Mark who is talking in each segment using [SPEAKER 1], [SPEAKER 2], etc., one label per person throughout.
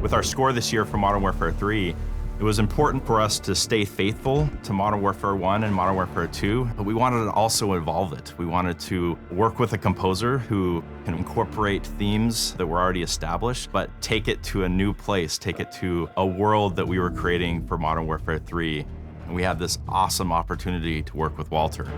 [SPEAKER 1] With our score this year for Modern Warfare 3, it was important for us to stay faithful to Modern Warfare 1 and Modern Warfare 2, but we wanted to also evolve it. We wanted to work with a composer who can incorporate themes that were already established, but take it to a new place, take it to a world that we were creating for Modern Warfare 3. And we had this awesome opportunity to work with Walter.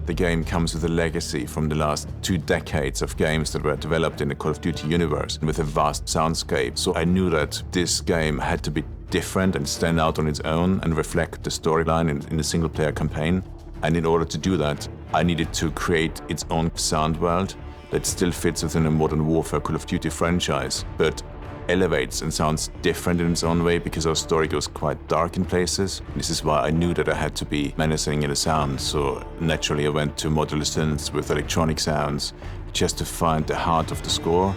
[SPEAKER 2] The game comes with a legacy from the last 2 decades of games that were developed in the Call of Duty universe with a vast soundscape. So I knew that this game had to be different and stand out on its own and reflect the storyline in the single-player campaign. And in order to do that, I needed to create its own sound world that still fits within a Modern Warfare Call of Duty franchise, but elevates and sounds different in its own way because our story goes quite dark in places. This is why I knew that I had to be menacing in the sound, so naturally I went to modular synths with electronic sounds just to find the heart of the score.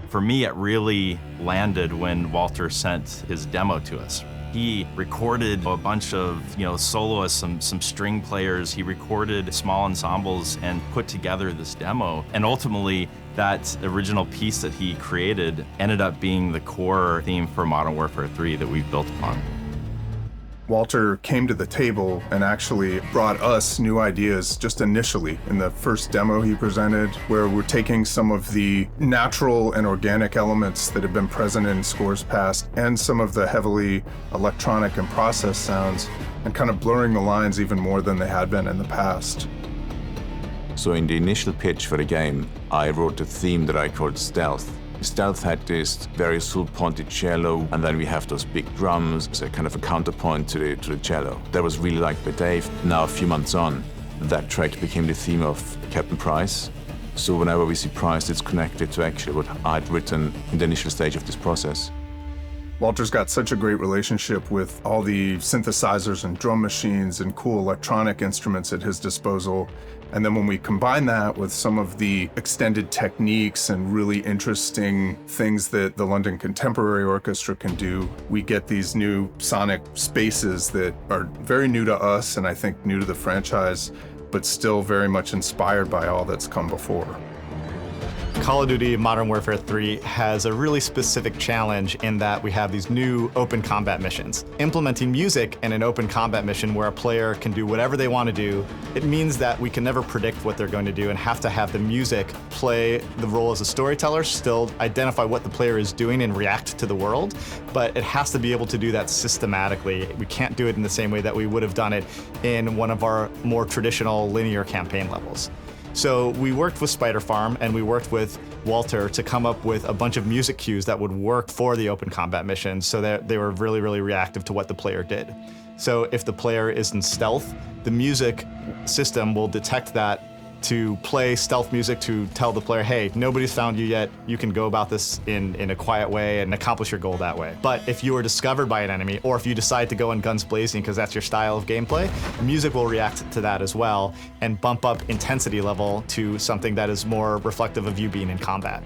[SPEAKER 1] For me, it really landed when Walter sent his demo to us. He recorded a bunch of soloists, some string players. He recorded small ensembles and put together this demo. And ultimately, that original piece that he created ended up being the core theme for Modern Warfare 3 that we've built upon.
[SPEAKER 3] Walter came to the table and actually brought us new ideas just initially in the first demo he presented, where we're taking some of the natural and organic elements that have been present in scores past and some of the heavily electronic and process sounds and kind of blurring the lines even more than they had been in the past.
[SPEAKER 2] So in the initial pitch for the game, I wrote a theme that I called Stealth. Stealth had this very full-pointed cello, and then we have those big drums, so kind of a counterpoint to the cello. That was really liked by Dave. Now, a few months on, that track became the theme of Captain Price. So whenever we see Price, it's connected to actually what I'd written in the initial stage of this process.
[SPEAKER 3] Walter's got such a great relationship with all the synthesizers and drum machines and cool electronic instruments at his disposal. And then when we combine that with some of the extended techniques and really interesting things that the London Contemporary Orchestra can do, we get these new sonic spaces that are very new to us and I think new to the franchise, but still very much inspired by all that's come before.
[SPEAKER 4] Call of Duty Modern Warfare 3 has a really specific challenge in that we have these new open combat missions. Implementing music in an open combat mission where a player can do whatever they want to do, it means that we can never predict what they're going to do and have to have the music play the role as a storyteller, still identify what the player is doing and react to the world, but it has to be able to do that systematically. We can't do it in the same way that we would have done it in one of our more traditional linear campaign levels. So we worked with Spider Farm and we worked with Walter to come up with a bunch of music cues that would work for the open combat missions so that they were really, really reactive to what the player did. So if the player is in stealth, the music system will detect that to play stealth music to tell the player, hey, nobody's found you yet, you can go about this in a quiet way and accomplish your goal that way. But if you are discovered by an enemy, or if you decide to go in guns blazing because that's your style of gameplay, music will react to that as well and bump up intensity level to something that is more reflective of you being in combat.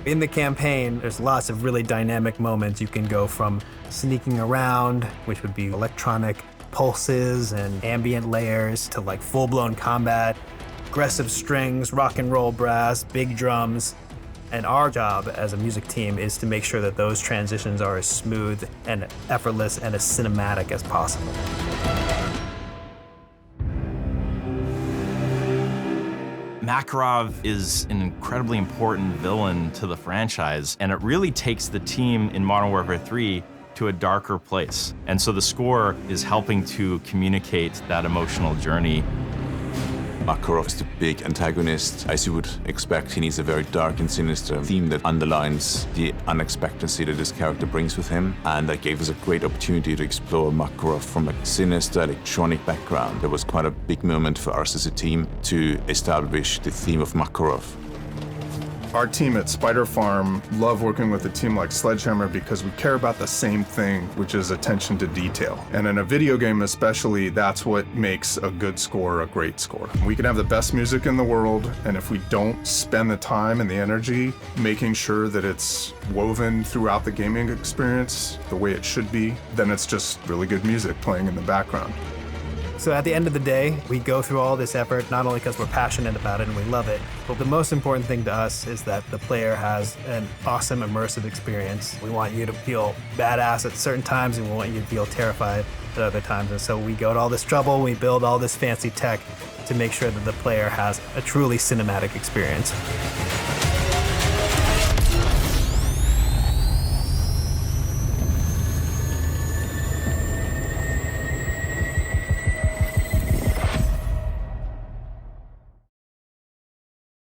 [SPEAKER 5] In the campaign, there's lots of really dynamic moments. You can go from sneaking around, which would be electronic pulses and ambient layers, to like full-blown combat, aggressive strings, rock and roll brass, big drums. And our job as a music team is to make sure that those transitions are as smooth and effortless and as cinematic as possible.
[SPEAKER 1] Makarov is an incredibly important villain to the franchise, and it really takes the team in Modern Warfare 3 to a darker place. And so the score is helping to communicate that emotional journey.
[SPEAKER 2] Makarov is the big antagonist. As you would expect, he needs a very dark and sinister theme that underlines the unexpectancy that this character brings with him. And that gave us a great opportunity to explore Makarov from a sinister electronic background. That was quite a big moment for us as a team to establish the theme of Makarov.
[SPEAKER 3] Our team at Spider Farm love working with a team like Sledgehammer because we care about the same thing, which is attention to detail. And in a video game especially, that's what makes a good score a great score. We can have the best music in the world, and if we don't spend the time and the energy making sure that it's woven throughout the gaming experience the way it should be, then it's just really good music playing in the background.
[SPEAKER 5] So at the end of the day, we go through all this effort, not only because we're passionate about it and we love it, but the most important thing to us is that the player has an awesome immersive experience. We want you to feel badass at certain times and we want you to feel terrified at other times. And so we go to all this trouble, we build all this fancy tech to make sure that the player has a truly cinematic experience.